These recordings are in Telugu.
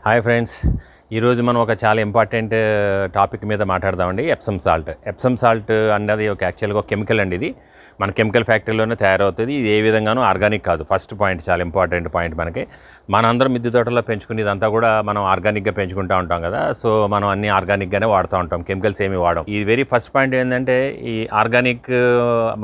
హాయ్ ఫ్రెండ్స్, ఈరోజు మనం ఒక చాలా ఇంపార్టెంట్ టాపిక్ మీద మాట్లాడదామండి. ఎప్సమ్ సాల్ట్ అన్నది యాక్చువల్గా ఒక కెమికల్ అండి. ఇది మన కెమికల్ ఫ్యాక్టరీలోనే తయారవుతుంది. ఇది ఏ విధంగానూ ఆర్గానిక్ కాదు. ఫస్ట్ పాయింట్, చాలా ఇంపార్టెంట్ పాయింట్. మనందరం మిద్దె తోటలో పెంచుకునేదంతా కూడా మనం ఆర్గానిక్గా పెంచుకుంటూ ఉంటాం కదా. సో మనం అన్ని ఆర్గానిక్గానే వాడుతూ ఉంటాం, కెమికల్స్ ఏమి వాడం. ఈ వెరీ ఫస్ట్ పాయింట్ ఏంటంటే, ఈ ఆర్గానిక్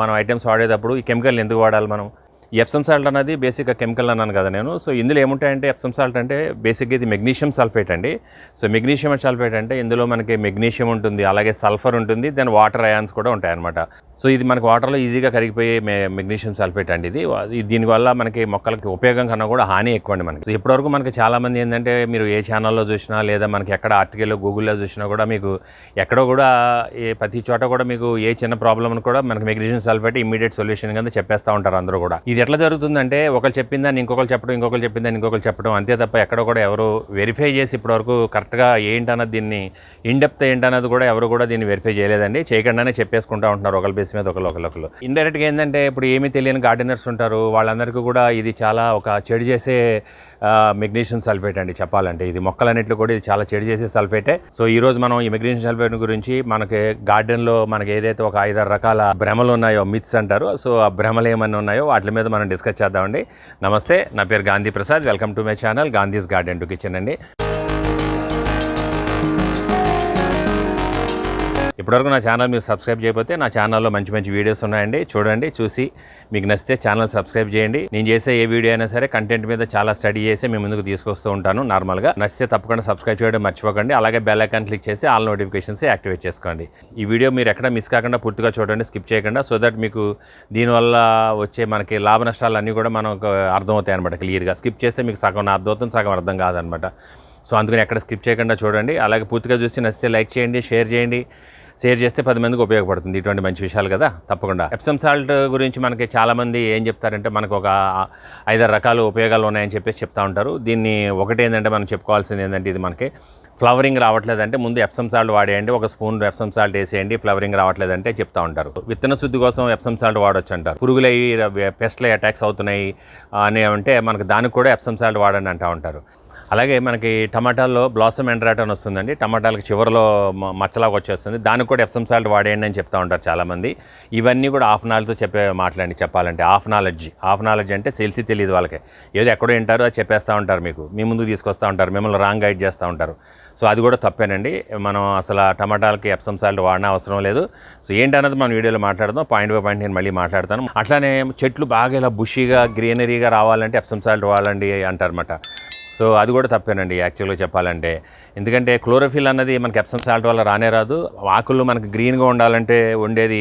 మనం ఐటమ్స్ వాడేటప్పుడు ఈ కెమికల్ ఎందుకు వాడాలి మనం? ఈ ఎప్సమ్ సాల్ట్ అనేది బేసిక్గా కెమికల్ అన్నాను కదా నేను. సో ఇందులో ఏముంటాయంటే, ఎప్సమ్ సాల్ట్ అంటే బేసిక్గా ఇది మెగ్నీషియం సల్ఫేట్ అండి. సో మెగ్నీషియం సల్ఫేట్ అంటే ఇందులో మనకి మెగ్నీషియం ఉంటుంది, అలాగే సల్ఫర్ ఉంటుంది, దెన్ వాటర్ అయాన్స్ కూడా ఉంటాయన్నమాట. సో ఇది మనకి వాటర్లో ఈజీగా కరిగిపోయే మెగ్నీషియం సల్ఫేట్ అండి. దీనివల్ల మనకి మొక్కలకి ఉపయోగం కన్నా కూడా హాని ఎక్కువ అండి మనకి. ఇప్పటివరకు మనకి చాలామంది ఏంటంటే, మీరు ఏ ఛానల్లో చూసినా లేదా మనకి ఎక్కడ ఆర్టికల్లో గూగుల్లో చూసినా కూడా మీకు ఎక్కడో కూడా ప్రతి చోట కూడా మీకు ఏ చిన్న ప్రాబ్లమ్ కూడా మనకి మెగ్నీషియం సల్ఫేట్ ఇమ్మీడియట్ సొల్యూషన్ కింద చెప్పేస్తూ ఉంటారు అందరూ కూడా. ఇది ఎట్లా జరుగుతుందంటే, ఒకరు చెప్పిందని ఇంకొకరు చెప్పడం, ఇంకొకరు చెప్పిందని ఇంకొకరు చెప్పడం, అంతే తప్ప ఎక్కడ కూడా ఎవరు వెరిఫై చేసి ఇప్పటివరకు కరెక్ట్గా ఏంటన్నది, దీన్ని ఇన్డెప్త్ ఏంటన్నది కూడా ఎవరు కూడా దీన్ని వెరిఫై చేయలేదండి. చేయకుండానే చెప్పేసుకుంటూ ఉంటున్నారు ఒకరి బేస్ మీద ఒకరు. ఇండైరెక్ట్గా ఏంటంటే, ఇప్పుడు ఏమీ తెలియని గార్డెనర్స్ ఉంటారు, వాళ్ళందరికీ కూడా ఇది చాలా ఒక చెడు చేసే మెగ్నీషియం సల్ఫేట్ అండి. చెప్పాలంటే ఇది మొక్కలన్నింటిలో కూడా ఇది చాలా చెడు చేసే సల్ఫేటే. సో ఈరోజు మనం ఈ మెగ్నీషియం సల్ఫేట్ గురించి, మనకి గార్డెన్లో మనకి ఏదైతే ఒక 5-6 రకాల భ్రమలు ఉన్నాయో, మిత్స్ అంటారు, సో ఆ భ్రమలు ఏమన్నా ఉన్నాయో వాటి మీద మనం డిస్కస్ చేద్దామండి. నమస్తే, నా పేరు Gandhi Prasad. Welcome to my channel Gandhi's garden to kitchen అండి. ఇప్పటివరకు నా ఛానల్ మీరు సబ్స్క్రైబ్ చేయకపోతే, నా ఛానల్లో మంచి మంచి వీడియోస్ ఉన్నాయండి. చూడండి, చూసి మీకు నచ్చితే ఛానల్ సబ్స్క్రైబ్ చేయండి. నేను చేసే ఏ వీడియో అయినా సరే కంటెంట్ మీద చాలా స్టడీ చేసి మీ ముందుకు తీసుకొస్తూ ఉంటాను. నార్మల్గా నచ్చితే తప్పకుండా సబ్స్క్రైబ్ చేయడం మర్చిపోకండి. అలాగే బెల్ ఐకాన్ క్లిక్ చేసి ఆల్ నోటిఫికేషన్స్ యాక్టివేట్ చేసుకోండి. ఈ వీడియో మీరు ఎక్కడ మిస్ కాకుండా పూర్తిగా చూడండి, స్కిప్ చేయకుండా. సో దట్ మీకు దీనివల్ల వచ్చే మనకి లాభ నష్టాలు అన్నీ కూడా మనకు అర్థమవుతాయి అనమాట క్లియర్గా. స్కిప్ చేస్తే మీకు సగం అర్థమవుతుంది, సగం అర్థం కాదనమాట. సో అందుకని ఎక్కడ స్కిప్ చేయకుండా చూడండి. అలాగే పూర్తిగా చూసి నచ్చితే లైక్ చేయండి, షేర్ చేయండి. షేర్ చేస్తే 10 మందికి ఉపయోగపడుతుంది ఇటువంటి మంచి విషయాలు కదా. తప్పకుండా ఎప్సమ్ సాల్ట్ గురించి మనకి చాలామంది ఏం చెప్తారంటే, మనకు ఒక 5-6 రకాల ఉపయోగాలు ఉన్నాయని చెప్పేసి చెప్తూ ఉంటారు. దీన్ని ఒకటి ఏంటంటే, మనం చెప్పుకోవాల్సింది ఏంటంటే, ఇది మనకి ఫ్లవరింగ్ రావట్లేదంటే ముందు ఎప్సమ్ సాల్ట్ వాడేయండి, ఒక స్పూన్ ఎప్సమ్ సాల్ట్ వేసేయండి, ఫ్లవరింగ్ రావట్లేదంటే చెప్తా ఉంటారు. విత్తన శుద్ధి కోసం ఎప్సమ్ సాల్ట్ వాడొచ్చు అంటారు. పురుగులు పెస్ట్ల అటాక్స్ అవుతున్నాయి అని అంటే మనకు దానికి కూడా ఎప్సమ్ సాల్ట్ వాడండి అంటూ ఉంటారు. అలాగే మనకి టమాటాల్లో బ్లాసమ్ ఎండ్రాట్ అని వస్తుందండి, టమాటాలకి చివరిలో మచ్చలాగా వచ్చేస్తుంది, దానికి కూడా ఎప్సమ్ సాల్ట్ వాడేయండి అని చెప్తా ఉంటారు చాలామంది. ఇవన్నీ కూడా హాఫ్ నాలెడ్జ్తో చెప్పాలంటే హాఫ్ నాలెడ్జ్ అంటే తెలియదు వాళ్ళకి, ఏదో ఎక్కడో వింటారో అది చెప్పేస్తూ ఉంటారు, మీ ముందుకు తీసుకొస్తూ ఉంటారు, మిమ్మల్ని రాంగ్ గైడ్ చేస్తూ ఉంటారు. సో అది కూడా తప్పేనండి. మనం అసలు టమాటాలకి ఎప్సమ్ సాల్ట్ వాడిన అవసరం లేదు. సో ఏంటన్నది మనం వీడియోలో మాట్లాడదాం, పాయింట్ బై పాయింట్ నేను మళ్ళీ మాట్లాడతాను. అట్లానే చెట్లు బాగా ఇలా బుషీగా గ్రీనరీగా రావాలంటే ఎప్సమ్ సాల్ట్ వాడండి అంటారన్నమాట. సో అది కూడా తప్పేనండి యాక్చువల్గా చెప్పాలంటే. ఎందుకంటే క్లోరోఫిల్ అన్నది మనకి ఎప్సమ్ సాల్ట్ వల్ల రానే రాదు. ఆకులు మనకి గ్రీన్గా ఉండాలంటే ఉండేది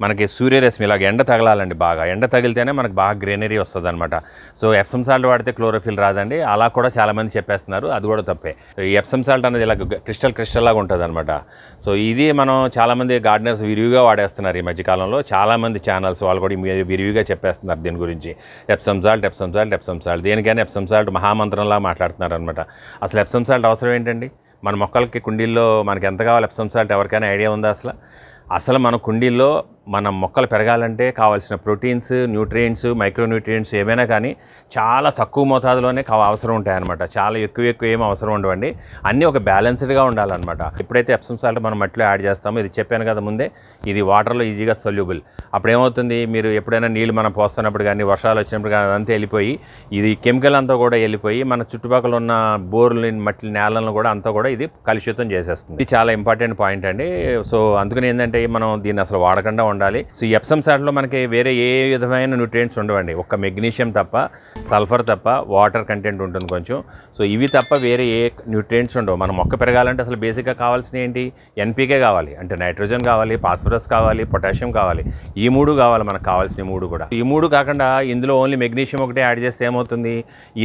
మనకి సూర్యరశ్మి, ఇలాగ ఎండ తగలాలండి, బాగా ఎండ తగిలితేనే మనకు బాగా గ్రీనరీ వస్తుంది అనమాట. సో ఎప్సమ్ సాల్ట్ వాడితే క్లోరోఫిల్ రాదండి, అలా కూడా చాలామంది చెప్పేస్తున్నారు, అది కూడా తప్పే. ఈ ఎప్సమ్ సాల్ట్ అనేది ఇలా క్రిస్టల్ లాగా ఉంటుంది అనమాట. సో ఇది మనం చాలామంది గార్డెనర్స్ విరివిగా వాడేస్తున్నారు ఈ మధ్యకాలంలో. చాలామంది ఛానల్స్ వాళ్ళు కూడా విరివిగా చెప్పేస్తున్నారు దీని గురించి. ఎప్సమ్ సాల్ట్ దేనికైనా ఎప్సమ్ సాల్ట్ మహామంత్రంలా మాట్లాడుతున్నారు అనమాట. అసలు ఎప్సమ్ సాల్ట్ అవసరం ఏంటండి? మన మొక్కలకి కుండీల్లో మనకి ఎంత కావాలి ఎప్సమ్ సాల్ట్? ఎవరికైనా ఐడియా ఉందా అసలు మన కుండీల్లో మన మొక్కలు పెరగాలంటే కావాల్సిన ప్రోటీన్స్, న్యూట్రియంట్స్, మైక్రోన్యూట్రియంట్స్ ఏమైనా కానీ చాలా తక్కువ మోతాదులోనే అవసరం ఉంటాయన్నమాట. చాలా ఎక్కువ ఏం అవసరం ఉండవండి. అన్నీ ఒక బ్యాలెన్స్డ్గా ఉండాలన్నమాట. ఎప్పుడైతే ఎప్సమ్ సాల్ట్ మనం మట్టిలో యాడ్ చేస్తామో, ఇది చెప్పాను కదా ముందే, ఇది వాటర్లో ఈజీగా సొల్యూబుల్. అప్పుడు ఏమవుతుంది, మీరు ఎప్పుడైనా నీళ్ళు మనం పోస్తున్నప్పుడు కానీ, వర్షాలు వచ్చినప్పుడు కానీ అదంతా వెళ్ళిపోయి, ఇది కెమికల్ అంతా కూడా వెళ్ళిపోయి మన చుట్టుపక్కల ఉన్న బోర్లు, మట్టి, నేలను కూడా అంతా కూడా ఇది కలుషితం చేసేస్తుంది. ఇది చాలా ఇంపార్టెంట్ పాయింట్ అండి. సో అందుకని ఏంటంటే, మనం దీన్ని అసలు వాడకుండా ఉండాలి. సో ఈ ఎప్సమ్ సాల్ట్లో మనకి వేరే ఏ విధమైన న్యూట్రియంట్స్ ఉండవండి, ఒక్క మెగ్నీషియం తప్ప, సల్ఫర్ తప్ప, వాటర్ కంటెంట్ ఉంటుంది కొంచెం. సో ఇవి తప్ప వేరే ఏ న్యూట్రియంట్స్ ఉండవు. మనం మొక్క పెరగాలంటే అసలు బేసిక్గా కావాల్సిన ఏంటి? ఎన్పీకే కావాలి, అంటే నైట్రోజన్ కావాలి, ఫాస్ఫరస్ కావాలి, పొటాషియం కావాలి. ఈ 3 కావాలి మనకు కావాల్సిన 3 కూడా. ఈ 3 కాకుండా ఇందులో ఓన్లీ మెగ్నీషియం ఒకటే యాడ్ చేస్తే ఏమవుతుంది,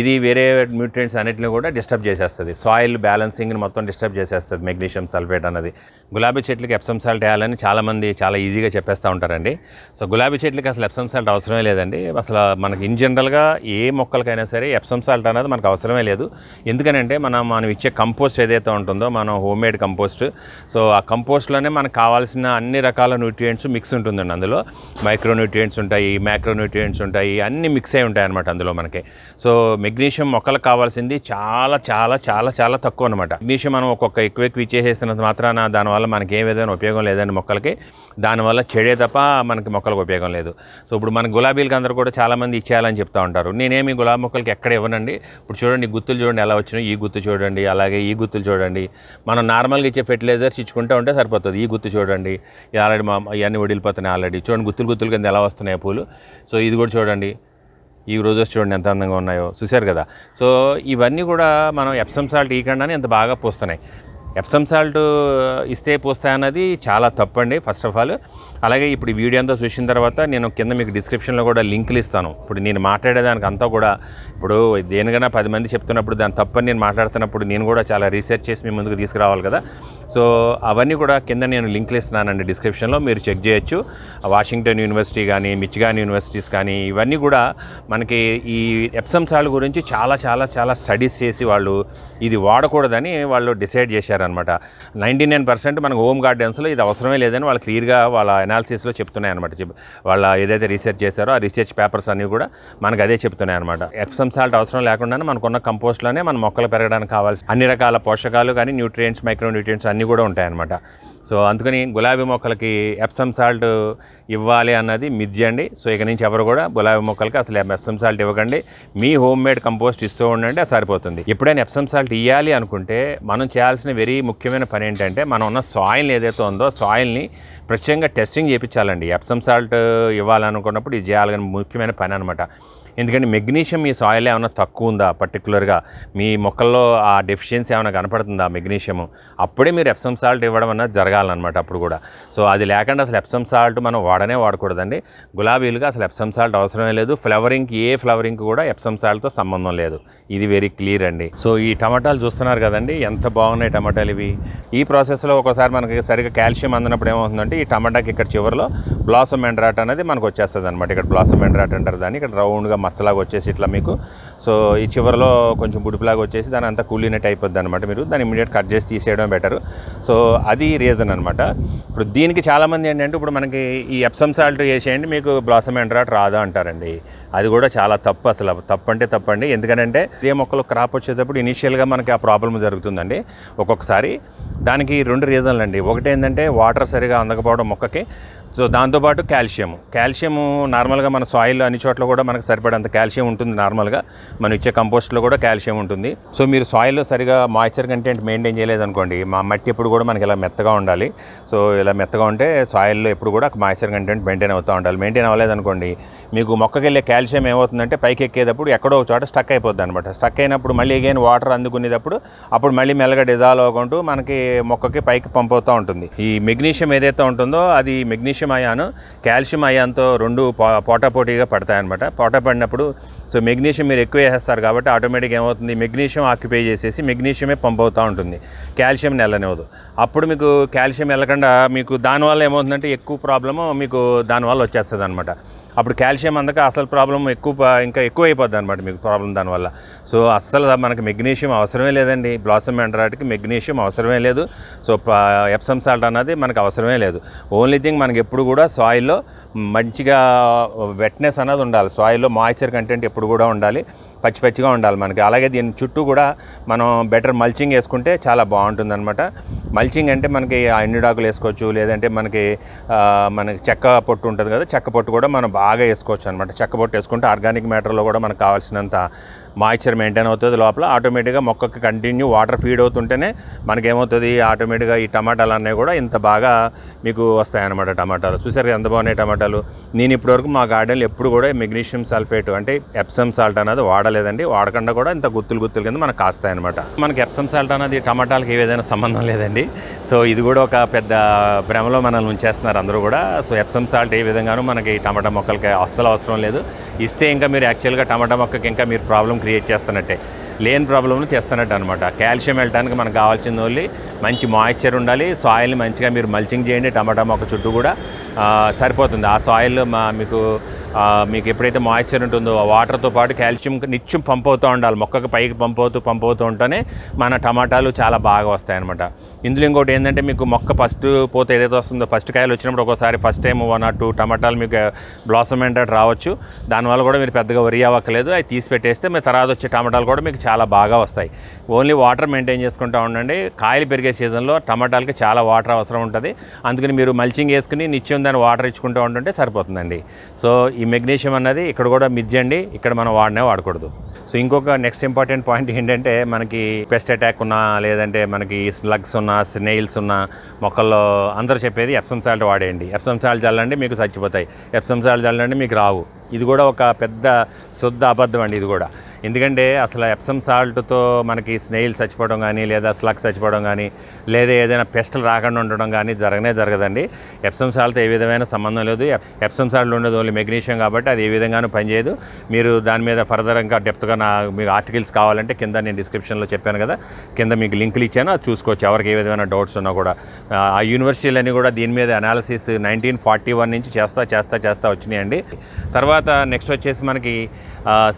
ఇది వేరే న్యూట్రియంట్స్ అన్నిటిని కూడా డిస్టర్బ్ చేసేస్తుంది. సాయిల్ బ్యాలెన్సింగ్ని మొత్తం డిస్టర్బ్ చేసేస్తుంది మెగ్నీషియం సల్ఫేట్ అన్నది. గులాబీ చెట్లకి ఎప్సమ్ సాల్ట్ వేయాలని చాలామంది చాలా ఈజీగా చెప్పేస్తారు చేస్తూ ఉంటారండి. సో గులాబీ చెట్లకి అసలు ఎప్సమ్ సాల్ట్ అవసరమే లేదండి. అసలు మనకి ఇన్ జనరల్గా ఏ మొక్కలకైనా సరే ఎప్సమ్ సాల్ట్ అనేది మనకు అవసరమే లేదు. ఎందుకనంటే మనం ఇచ్చే కంపోస్ట్ ఏదైతే ఉంటుందో మనం హోమ్ మేడ్ కంపోస్ట్, సో ఆ కంపోస్ట్లోనే మనకు కావాల్సిన అన్ని రకాల న్యూట్రియంట్స్ మిక్స్ ఉంటుందండి. అందులో మైక్రో న్యూట్రియంట్స్ ఉంటాయి, మ్యాక్రో న్యూట్రియంట్స్ ఉంటాయి, అన్నీ మిక్స్ అయి ఉంటాయి అనమాట అందులో మనకి. సో మెగ్నీషియం మొక్కలకు కావాల్సింది చాలా చాలా చాలా చాలా తక్కువ అనమాట. మెగ్నీషియం మనం ఒక్కొక్క ఎక్కువ ఇచ్చేసేసినంత మాత్రాన దానివల్ల మనకి ఏ విధమైన ఉపయోగం లేదండి మొక్కలకి. దానివల్ల చెడే తప్ప మనకి మొక్కలకు ఉపయోగం లేదు. సో ఇప్పుడు మన గులాబీలకి అందరూ కూడా చాలామంది ఇచ్చేయాలని చెప్తూ ఉంటారు. నేనేమి గులాబీ మొక్కలకి ఎక్కడ ఇవ్వనండి. ఇప్పుడు చూడండి గుత్తులు చూడండి ఎలా వచ్చినాయి, ఈ గుత్తు చూడండి, అలాగే ఈ గుత్తులు చూడండి. మనం నార్మల్గా ఇచ్చే ఫెర్టిలైజర్స్ ఇచ్చుకుంటూ ఉంటే సరిపోతుంది. ఈ గుత్తు చూడండి, ఆల్రెడీ ఇవన్నీ వడిలిపోతున్నాయి ఆల్రెడీ. చూడండి గుత్తులు కింద ఎలా వస్తున్నాయి పూలు. సో ఇది కూడా చూడండి, ఈ రోజెస్ చూడండి ఎంత అందంగా ఉన్నాయో, చూశారు కదా. సో ఇవన్నీ కూడా మనం ఎప్సమ్ సాల్ట్ ఇవ్వకుండానే ఎంత బాగా పూస్తున్నాయి. ఎప్సమ్ సాల్ట్ ఇస్తే పూస్తాయన్నది చాలా తప్పండి ఫస్ట్ ఆఫ్ ఆల్. అలాగే ఇప్పుడు ఈ వీడియో అంతా చూసిన తర్వాత నేను కింద మీకు డిస్క్రిప్షన్లో కూడా లింకులు ఇస్తాను. ఇప్పుడు నేను మాట్లాడేదానికి అంతా కూడా ఇప్పుడు దేనికైనా 10 మంది చెప్తున్నప్పుడు దాని తప్పని నేను మాట్లాడుతున్నప్పుడు నేను కూడా చాలా రీసెర్చ్ చేసి మీ ముందుకు తీసుకురావాలి కదా. సో అవన్నీ కూడా కింద నేను లింకులు ఇస్తున్నానండి డిస్క్రిప్షన్లో, మీరు చెక్ చేయొచ్చు. వాషింగ్టన్ యూనివర్సిటీ కానీ, మిచిగాన్ యూనివర్సిటీస్ కానీ ఇవన్నీ కూడా మనకి ఈ ఎప్సమ్ సాల్ట్ గురించి చాలా చాలా చాలా స్టడీస్ చేసి వాళ్ళు ఇది వాడకూడదని వాళ్ళు డిసైడ్ చేశారు అనమాట. 99% మనకు హోమ్ గార్డెన్స్లో ఇది అవసరమే లేదని వాళ్ళు క్లియర్గా వాళ్ళ అనాలిసిస్లో చెప్తున్నాయి అనమాట. వాళ్ళ ఏదైతే రీసెర్చ్ చేశారో ఆ రీసెర్చ్ పేపర్స్ అన్నీ కూడా మనకు అదే చెప్తున్నాయి అనమాట. ఎప్సమ్ సాల్ట్ అవసరం లేకుండానే మనకున్న కంపోస్ట్లోనే మన మొక్కలు పెరగడానికి కావాల్సిన అన్ని రకాల పోషకాలు కానీ న్యూట్రియంట్స్, మైక్రో న్యూట్రియంట్స్ అన్నీ కూడా ఉంటాయన్నమాట. సో అందుకని గులాబీ మొక్కలకి ఎప్సమ్ సాల్ట్ ఇవ్వాలి అన్నది మిథ్య అండి. సో ఇక నుంచి ఎవరు కూడా గులాబీ మొక్కలకి అసలు ఎప్సమ్ సాల్ట్ ఇవ్వకండి. మీ హోమ్ మేడ్ కంపోస్ట్ ఇస్తూ ఉండండి, అది సరిపోతుంది. ఎప్పుడైనా ఎప్సమ్ సాల్ట్ ఇవ్వాలి అనుకుంటే మనం చేయాల్సిన వెరీ ముఖ్యమైన పని ఏంటంటే మనం ఉన్న సాయిల్ ఏదైతే ఉందో సాయిల్ని ప్రత్యేకంగా టెస్టింగ్ చేయించాలండి. ఎప్సమ్ సాల్ట్ ఇవ్వాలనుకున్నప్పుడు ఇది చేయాలని ముఖ్యమైన పని అనమాట. ఎందుకంటే మెగ్నీషియం మీ సాయిల్ ఏమైనా తక్కువ ఉందా, పర్టికులర్గా మీ మొక్కల్లో ఆ డెఫిషియన్సీ ఏమైనా కనపడుతుందా మెగ్నీషియము, అప్పుడే మీరు ఎప్సమ్ సాల్ట్ ఇవ్వడం అన్నది జరగాలన్నమాట అప్పుడు కూడా. సో అది లేకుండా అసలు ఎప్సమ్ సాల్ట్ మనం వాడకూడదండి. గులాబీలుగా అసలు ఎప్సమ్ సాల్ట్ అవసరమే లేదు. ఫ్లవరింగ్కి ఏ ఫ్లవరింగ్కి కూడా ఎప్సమ్ సాల్ట్తో సంబంధం లేదు. ఇది వెరీ క్లియర్ అండి. సో ఈ టమాటాలు చూస్తున్నారు కదండి, ఎంత బాగున్నాయి టమాటాలు ఇవి. ఈ ప్రాసెస్లో ఒకసారి మనకి సరిగ్గా కాల్షియం అందినప్పుడు ఏమవుతుందంటే ఈ టమాటాకి ఇక్కడ చివరిలో బ్లాసమ్ ఎండ్రాట్ అనేది మనకు వచ్చేస్తుంది అనమాట. ఇక్కడ బ్లాసమ్ ఎండ్రాట్ అంటారు దాన్ని. ఇక్కడ రౌండ్గా మచ్చలాగా వచ్చేసి ఇట్లా మీకు, సో ఈ చివరిలో కొంచెం బుడిపిలాగా వచ్చేసి దాని అంతా కూలినట్టు అయిపోద్ది అనమాట. మీరు దాన్ని ఇమీడియట్ కట్ చేసి తీసేయడం బెటర్. సో అది రీజన్ అనమాట. ఇప్పుడు దీనికి చాలామంది ఏంటంటే ఇప్పుడు మనకి ఈ ఎప్సమ్ సాల్ట్ వేసేయండి మీకు బ్లాసమ్ ఎండ్రాట్ రాదా అంటారండి. అది కూడా చాలా తప్పు. అసలు తప్పండి. ఎందుకంటే ఇదే మొక్కలు క్రాప్ వచ్చేటప్పుడు ఇనీషియల్గా మనకి ఆ ప్రాబ్లం జరుగుతుందండి ఒక్కొక్కసారి. దానికి 2 రీజన్లు అండి. ఒకటి ఏంటంటే వాటర్ సరిగా అందకపోవడం మొక్కకి. సో దాంతోపాటు కాల్షియము నార్మల్గా మన సాయిల్ అన్ని చోట్ల కూడా మనకు సరిపడంత కాల్షియం ఉంటుంది. నార్మల్గా మనం ఇచ్చే కంపోస్ట్లో కూడా కాల్షియం ఉంటుంది. సో మీరు సాయిల్లో సరిగా మాయిశ్చర్ కంటెంట్ మెయింటైన్ చేయలేదనుకోండి, మా మట్టి ఎప్పుడు కూడా మనకి ఇలా మెత్తగా ఉండాలి. సో ఇలా మెత్తగా ఉంటే సాయిల్లో ఎప్పుడు కూడా మాయిశ్చర్ కంటెంట్ మెయింటైన్ అవుతూ ఉండాలి. మెయింటైన్ అవ్వలేదనుకోండి మీకు మొక్కకి వెళ్ళే కాల్షియం ఏమవుతుందంటే పైకి ఎక్కేటప్పుడు ఎక్కడో ఒక చోట స్టక్ అయిపోద్ది అనమాట. స్టక్ అయినప్పుడు మళ్ళీ అగైన్ వాటర్ అందుకునేటప్పుడు అప్పుడు మళ్ళీ మెల్లగా డిజాల్వ్ అవ్వకుంటూ మనకి మొక్కకి పైకి పంప్ అవుతూ ఉంటుంది. ఈ మెగ్నీషియం ఏదైతే ఉంటుందో అది మెగ్నీషియం అయాను కాల్షియం అయాన్తో 2 పోటాపోటీగా పడతాయన్నమాట. పోటా పడినప్పుడు సో మెగ్నీషియం మీరు ఎక్కువ వేసేస్తారు కాబట్టి ఆటోమేటిక్గా ఏమవుతుంది, మెగ్నీషియం ఆక్యుపై చేసేసి మెగ్నీషియమే పంప్ అవుతూ ఉంటుంది, కాల్షియం వెళ్ళనివ్వదు. అప్పుడు మీకు కాల్షియం వెళ్ళకుండా మీకు దానివల్ల ఏమవుతుందంటే ఎక్కువ ప్రాబ్లము మీకు దానివల్ల వచ్చేస్తుంది అనమాట. అప్పుడు కాల్షియం అందక అసలు ప్రాబ్లం ఇంకా ఎక్కువ అయిపోద్ది అనమాట మీకు ప్రాబ్లం దానివల్ల. సో అస్సలు మనకి మెగ్నీషియం అవసరమే లేదండి. బ్లాసమ్ ఎండ్రాట్కి మెగ్నీషియం అవసరమే లేదు. సో ఎప్సమ్ సాల్ట్ అన్నది మనకు అవసరమే లేదు. ఓన్లీ థింగ్ మనకి ఎప్పుడు కూడా సాయిల్లో మంచిగా వెట్నెస్ అనేది ఉండాలి. సాయిల్లో మాయిశ్చర్ కంటెంట్ ఎప్పుడు కూడా ఉండాలి, పచ్చిగా ఉండాలి మనకి. అలాగే దీని చుట్టూ కూడా మనం బెటర్ మల్చింగ్ వేసుకుంటే చాలా బాగుంటుంది అనమాట. మల్చింగ్ అంటే మనకి ఎండుడాకులు వేసుకోవచ్చు, లేదంటే మనకి చెక్క పొట్టు ఉంటుంది కదా, చెక్క పొట్టు కూడా మనం బాగా వేసుకోవచ్చు అనమాట. చెక్క పొట్టు వేసుకుంటే ఆర్గానిక్ మ్యాటర్లో కూడా మనకు కావాల్సినంత మాయిశ్చర్ మెయింటైన్ అవుతుంది లోపల. ఆటోమేటిక్గా మొక్కకి కంటిన్యూ వాటర్ ఫీడ్ అవుతుంటేనే మనకేమవుతుంది, ఆటోమేటిక్గా ఈ టమాటాలు అన్నీ కూడా ఇంత బాగా మీకు వస్తాయన్నమాట. టమాటాలు చూసారు ఎంత బాగున్నాయి టమాటాలు. నేను ఇప్పటివరకు మా గార్డెన్లో ఎప్పుడు కూడా మెగ్నీషియం సల్ఫేట్ అంటే ఎప్సమ్ సాల్ట్ అనేది వాడలేదండి. వాడకుండా కూడా ఇంత గుత్తులు కింద మనకు కాస్తాయన్నమాట. మనకి ఎప్సమ్ సాల్ట్ అనేది టమాటాలకి ఏదైనా సంబంధం లేదండి. సో ఇది కూడా ఒక పెద్ద భ్రమలో మనల్ని ఉంచేస్తున్నారు అందరూ కూడా. సో ఎప్సమ్ సాల్ట్ ఏ విధంగానూ మనకి టమాటా మొక్కలకి అస్సలు అవసరం లేదు. ఇస్తే ఇంకా మీరు యాక్చువల్గా టమాటా మొక్కకి ఇంకా మీరు ప్రాబ్లం క్రియేట్ చేస్తున్నట్టే, లేని ప్రాబ్లంను చేస్తున్నట్టు అనమాట. కాల్షియం వెళ్ళడానికి మనకు కావాల్సింది ఓన్లీ మంచి మాయిశ్చర్ ఉండాలి. సాయిల్ని మంచిగా మీరు మల్చింగ్ చేయండి. టమాటా మొక్క చుట్టూ కూడా సరిపోతుంది. ఆ సాయిల్ మీకు ఎప్పుడైతే మాయిశ్చర్ ఉంటుందో ఆ వాటర్తో పాటు కాల్షియం నిత్యం పంప్ అవుతూ ఉండాలి. మొక్కకు పైకి పంప్ అవుతూ ఉంటేనే మన టమాటాలు చాలా బాగా వస్తాయన్నమాట. ఇందులో ఇంకోటి ఏంటంటే మీకు మొక్క ఫస్ట్ పూత ఏదైతే వస్తుందో ఫస్ట్ కాయలు వచ్చినప్పుడు ఒక్కోసారి ఫస్ట్ టైం 1 or 2 టమాటాలు మీకు బ్లాసమ్ ఏంటంటే రావచ్చు. దానివల్ల కూడా మీరు పెద్దగా వరి అవ్వక్కలేదు. అవి తీసి పెట్టేస్తే మీ తర్వాత వచ్చే టమాటాలు కూడా మీకు చాలా బాగా వస్తాయి. ఓన్లీ వాటర్ మెయింటైన్ చేసుకుంటూ ఉండండి. కాయలు పెరిగే సీజన్లో టమాటాలకి చాలా వాటర్ అవసరం ఉంటుంది. అందుకని మీరు మల్చింగ్ వేసుకుని నిత్యం దాన్ని వాటర్ ఇచ్చుకుంటూ ఉంటుంటే సరిపోతుందండి. సో ఈ మెగ్నీషియం అన్నది ఇక్కడ కూడా మిజ్జండి, ఇక్కడ మనం వాడకూడదు. సో ఇంకొక నెక్స్ట్ ఇంపార్టెంట్ పాయింట్ ఏంటంటే మనకి పెస్ట్ అటాక్ ఉన్నా లేదంటే మనకి స్లగ్స్ ఉన్నా స్నేయిల్స్ ఉన్నా మొక్కల్లో అందరూ చెప్పేది ఎప్సమ్ సాల్ట్ వాడేయండి. ఎప్సమ్ సాల్ట్ చల్లండి మీకు చచ్చిపోతాయి, ఎప్సమ్ సాల్ట్ చల్లండి మీకు రావు. ఇది కూడా ఒక పెద్ద శుద్ధ అబద్ధం అండి ఇది కూడా. ఎందుకంటే అసలు ఎప్సమ్ సాల్ట్తో మనకి స్నేయిల్స్ చచ్చిపోవడం కానీ లేదా స్లగ్స్ చచ్చిపోవడం కానీ లేదా ఏదైనా పెస్టులు రాకుండా ఉండడం కానీ జరగదండి. ఎప్సమ్ సాల్ట్తో ఏ విధమైన సంబంధం లేదు. ఎప్సమ్ సాల్ట్ ఉండదు ఓన్లీ మెగ్నీషియం కాబట్టి అది ఏ విధంగానూ పనిచేయదు. మీరు దాని మీద ఫర్దర్ ఇంకా డెప్త్గా మీకు ఆర్టికల్స్ కావాలంటే కింద నేను డిస్క్రిప్షన్లో చెప్పాను కదా, కింద మీకు లింకులు ఇచ్చాను, అది చూసుకోవచ్చు ఎవరికి ఏ విధమైన డౌట్స్ ఉన్నా కూడా. ఆ యూనివర్సిటీలన్నీ కూడా దీని మీద అనాలిసిస్ 1941 నుంచి చేస్తా వచ్చినాయండి. తర్వాత నెక్స్ట్ వచ్చేసి మనకి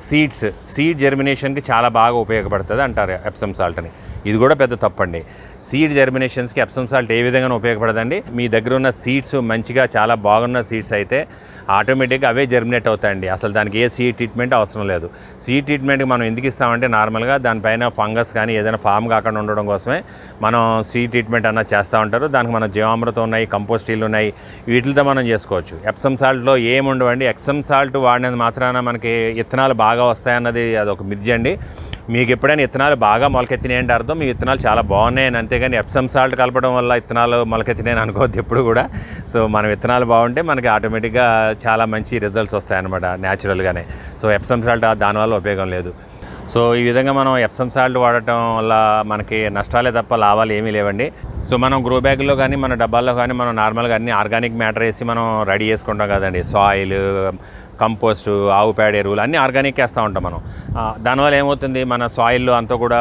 సీడ్ జెర్మినేషన్కి చాలా బాగా ఉపయోగపడుతుంది అంటారు ఎప్సమ్ సాల్ట్ని. ఇది కూడా పెద్ద తప్పండి. సీడ్ జెర్మినేషన్స్కి ఎప్సమ్ సాల్ట్ ఏ విధంగా ఉపయోగపడదండి. మీ దగ్గర ఉన్న సీడ్స్ మంచిగా చాలా బాగున్న సీడ్స్ అయితే ఆటోమేటిక్గా అవే జెర్మినేట్ అవుతాయండి. అసలు దానికి ఏ సీడ్ ట్రీట్మెంట్ అవసరం లేదు. సీడ్ ట్రీట్మెంట్కి మనం ఎందుకు ఇస్తామంటే నార్మల్గా దానిపైన ఫంగస్ కానీ ఏదైనా ఫామ్ కాకుండా ఉండడం కోసమే మనం సీడ్ ట్రీట్మెంట్ అన్నది చేస్తూ ఉంటారు. దానికి మన జీవామృతం ఉన్నాయి, కంపోస్టీలు ఉన్నాయి, వీటితో మనం చేసుకోవచ్చు. ఎప్సమ్ సాల్ట్లో ఏముండవండి. ఎప్సమ్ సాల్ట్ వాడినది మాత్రాన మనకి విత్తనాలు బాగా వస్తాయన్నది అదొక మిథ్య అండి. మీకు ఎప్పుడైనా విత్తనాలు బాగా మొలకెత్తినాయంటే అర్థం మీ విత్తనాలు చాలా బాగున్నాయని, అంతేగాని ఎప్సమ్ సాల్ట్ కలపడం వల్ల విత్తనాలు మొలకెత్తినాయని అనుకోవద్దు ఎప్పుడు కూడా. సో మన విత్తనాలు బాగుంటే మనకి ఆటోమేటిక్గా చాలా మంచి రిజల్ట్స్ వస్తాయన్నమాట న్యాచురల్గానే. సో ఎప్సమ్ సాల్ట్ దానివల్ల ఉపయోగం లేదు. సో ఈ విధంగా మనం ఎప్సమ్ సాల్ట్ వాడటం వల్ల మనకి నష్టాలే తప్ప లాభాలు ఏమీ లేవండి. సో మనం గ్రో బ్యాగ్లో కానీ మన డబ్బాల్లో కానీ మనం నార్మల్గా అన్ని ఆర్గానిక్ మ్యాటర్ వేసి మనం రెడీ చేసుకుంటాం కదండి. సాయిల్, కంపోస్ట్, ఆవు పేడ ఎరువులు అన్నీ ఆర్గానిక్ వేస్తూ ఉంటాం మనం. దానివల్ల ఏమవుతుంది, మన సాయిల్లో అంతా కూడా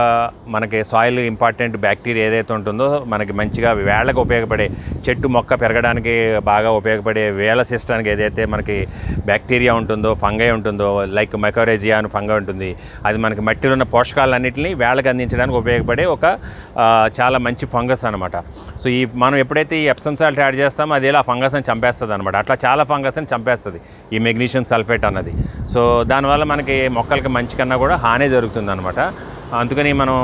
మనకి సాయిల్ ఇంపార్టెంట్ బ్యాక్టీరియా ఏదైతే ఉంటుందో మనకి మంచిగా వేళ్ళకు ఉపయోగపడే చెట్టు మొక్క పెరగడానికి బాగా ఉపయోగపడే వేళ్ళ సిస్టానికి ఏదైతే మనకి బ్యాక్టీరియా ఉంటుందో ఫంగై ఉంటుందో లైక్ మైకోరేజియా అని ఫంగై ఉంటుంది, అది మనకి మట్టిలో ఉన్న పోషకాలన్నింటినీ వేళ్ళకి అందించడానికి ఉపయోగపడే ఒక చాలా మంచి ఫంగస్ అనమాట. సో మనం ఎప్పుడైతే ఈ ఎప్సమ్ సాల్ట్ యాడ్ చేస్తామో అది ఇలా ఫంగస్ని చంపేస్తుంది అనమాట. అట్లా చాలా ఫంగస్ని చంపేస్తుంది ఈ మెగ్నీషియం సల్ఫేట్ అన్నది. సో దానివల్ల మనకి మొక్కలకి మంచి కన్నా కూడా హాని జరుగుతుంది అనమాట. అందుకని మనం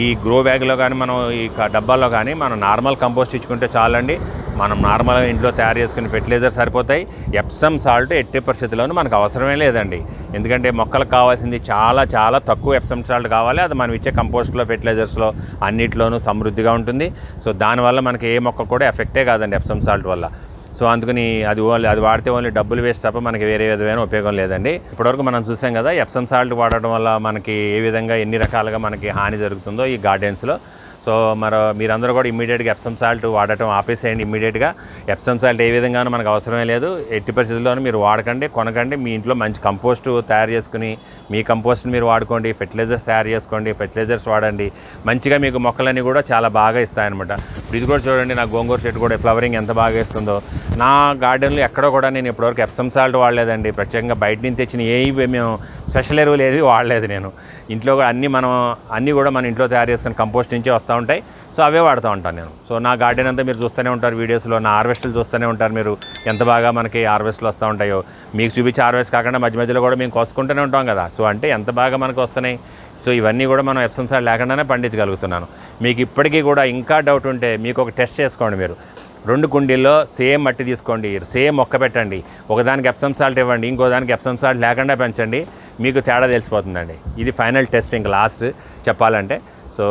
ఈ గ్రో బ్యాగ్లో కానీ మనం ఈ డబ్బాల్లో కానీ మనం నార్మల్ కంపోస్ట్ ఇచ్చుకుంటే చాలండి. మనం నార్మల్గా ఇంట్లో తయారు చేసుకుని ఫెర్టిలైజర్ సరిపోతాయి. ఎప్సమ్ సాల్ట్ ఎట్టి పరిస్థితుల్లోనూ మనకు అవసరమే లేదండి. ఎందుకంటే మొక్కలకు కావాల్సింది చాలా చాలా తక్కువ ఎప్సమ్ సాల్ట్ కావాలి. అది మనం ఇచ్చే కంపోస్ట్లో ఫెర్టిలైజర్స్లో అన్నిట్లోనూ సమృద్ధిగా ఉంటుంది. సో దానివల్ల మనకి ఏ మొక్క కూడా ఎఫెక్టే కాదండి ఎప్సమ్ సాల్ట్ వల్ల. సో అందుకని అది వాడితే ఓన్లీ డబ్బులు వేస్ట్ తప్ప మనకి వేరే విధమైన ఉపయోగం లేదండి. ఇప్పటివరకు మనం చూసాం కదా ఎప్సమ్ సాల్ట్ వాడటం వల్ల మనకి ఏ విధంగా ఎన్ని రకాలుగా మనకి హాని జరుగుతుందో ఈ గార్డెన్స్లో. సో మీరందరూ కూడా ఇమ్మీడియట్గా ఎప్సమ్ సాల్ట్ వాడటం ఆపేసేయండి. ఇమ్మీడియట్గా ఎప్సమ్ సాల్ట్ ఏ విధంగానూ మనకు అవసరమే లేదు. ఎట్టి పరిస్థితుల్లోనూ మీరు వాడకండి, కొనకండి. మీ ఇంట్లో మంచి కంపోస్ట్ తయారు చేసుకుని మీ కంపోస్ట్ని మీరు వాడుకోండి. ఫెర్టిలైజర్స్ తయారు చేసుకోండి, ఫెర్టిలైజర్స్ వాడండి. మంచిగా మీకు మొక్కలన్నీ కూడా చాలా బాగా ఇస్తాయన్నమాట. ఇప్పుడు ఇది కూడా చూడండి, నా గోంగూర చెట్టు కూడా ఫ్లవరింగ్ ఎంత బాగా ఇస్తుందో. నా గార్డెన్లో ఎక్కడో కూడా నేను ఇప్పటివరకు ఎప్సమ్ సాల్ట్ వాడలేదండి. ప్రత్యేకంగా బయట నుంచి తెచ్చిన మేము స్పెషల్ ఎరువులు ఏది వాడలేదు నేను. ఇంట్లో కూడా అన్నీ కూడా మన ఇంట్లో తయారు చేసుకుని కంపోస్ట్ నుంచే వస్తూ ఉంటాయి. సో అవే వాడుతూ ఉంటాను నేను. సో నా గార్డెన్ అంతా మీరు చూస్తూనే ఉంటారు వీడియోస్లో. నా హార్వెస్ట్లు చూస్తూనే ఉంటారు మీరు, ఎంత బాగా మనకి హార్వెస్ట్లు వస్తూ ఉంటాయో. మీకు చూపించే హార్వెస్ట్ కాకుండా మధ్యలో కూడా మేము కోసుకుంటూనే ఉంటాం కదా. సో అంటే ఎంత బాగా మనకు వస్తున్నాయి. సో ఇవన్నీ కూడా మనం ఎప్సమ్ సాల్ట్ లేకుండానే పండించగలుగుతున్నాను. మీకు ఇప్పటికీ కూడా ఇంకా డౌట్ ఉంటే మీకు ఒక టెస్ట్ చేసుకోండి. మీరు 2 కుండీల్లో సేమ్ మట్టి తీసుకోండి, సేమ్ మొక్క పెట్టండి. ఒకదానికి ఎప్సమ్ సాల్ట్ ఇవ్వండి, ఇంకో దానికి ఎప్సమ్ సాల్ట్ లేకుండా పెంచండి. మీకు తేడా తెలిసిపోతుందండి. ఇది ఫైనల్ టెస్ట్, ఇంకా లాస్ట్ చెప్పాలంటే. సో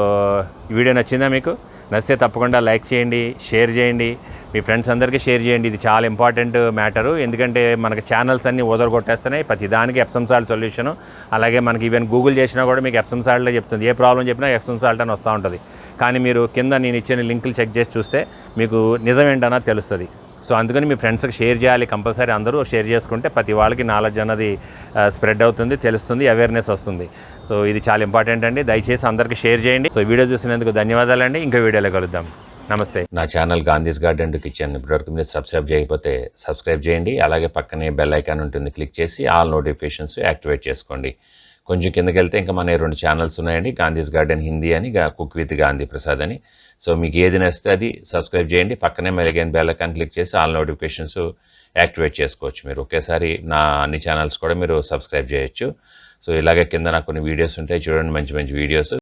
ఈ వీడియో నచ్చిందా మీకు? నచ్చితే తప్పకుండా లైక్ చేయండి, షేర్ చేయండి, మీ ఫ్రెండ్స్ అందరికీ షేర్ చేయండి. ఇది చాలా ఇంపార్టెంట్ మ్యాటరు. ఎందుకంటే మనకి ఛానల్స్ అన్నీ కొట్టేస్తున్నాయి ప్రతి దానికి ఎప్సమ్ సాల్ట్ సొల్యూషను. అలాగే మనకి ఈవెన్ గూగుల్ చేసినా కూడా మీకు ఎప్సమ్ సాల్ట్లో చెప్తుంది. ఏ ప్రాబ్లం చెప్పినా ఎప్సమ్ సాల్ట్ అని వస్తూ ఉంటుంది. కానీ మీరు కింద నేను ఇచ్చిన లింకులు చెక్ చేసి చూస్తే మీకు నిజమేంటన్నది తెలుస్తుంది. సో అందుకని మీ ఫ్రెండ్స్కి షేర్ చేయాలి, కంపల్సరీ అందరూ షేర్ చేసుకుంటే ప్రతి వాళ్ళకి నాలెడ్జ్ అన్నది స్ప్రెడ్ అవుతుంది, తెలుస్తుంది, అవేర్నెస్ వస్తుంది. సో ఇది చాలా ఇంపార్టెంట్ అండి. దయచేసి అందరికీ షేర్ చేయండి. సో వీడియో చూసినందుకు ధన్యవాదాలండి. ఇంకో వీడియోలో కలుద్దాం. నమస్తే. నా channel Gandhi's garden to kitchen ఇప్పటివరకు మీరు సబ్స్క్రైబ్ చేయకపోతే సబ్స్క్రైబ్ చేయండి. అలాగే పక్కనే బెల్ ఐకాన్ ఉంటుంది, క్లిక్ చేసి ఆల్ నోటిఫికేషన్స్ యాక్టివేట్ చేసుకోండి. కొంచెం కిందకి వెళ్తే ఇంకా మన 2 ఛానల్స్ ఉన్నాయండి, గాంధీస్ గార్డెన్ హిందీ అని, కుక్ విత్ గాంధీ ప్రసాద్ అని. సో మీకు ఏది నచ్చితే అది సబ్స్క్రైబ్ చేయండి. పక్కనే మళ్ళీ బెల్ ఐకాన్ క్లిక్ చేసి ఆల్ నోటిఫికేషన్స్ యాక్టివేట్ చేసుకోవచ్చు. మీరు ఒకేసారి నా అన్ని ఛానల్స్ కూడా మీరు సబ్స్క్రైబ్ చేయొచ్చు. సో ఇలాగే కింద నాకు కొన్ని వీడియోస్ ఉంటాయి చూడండి, మంచి మంచి వీడియోస్.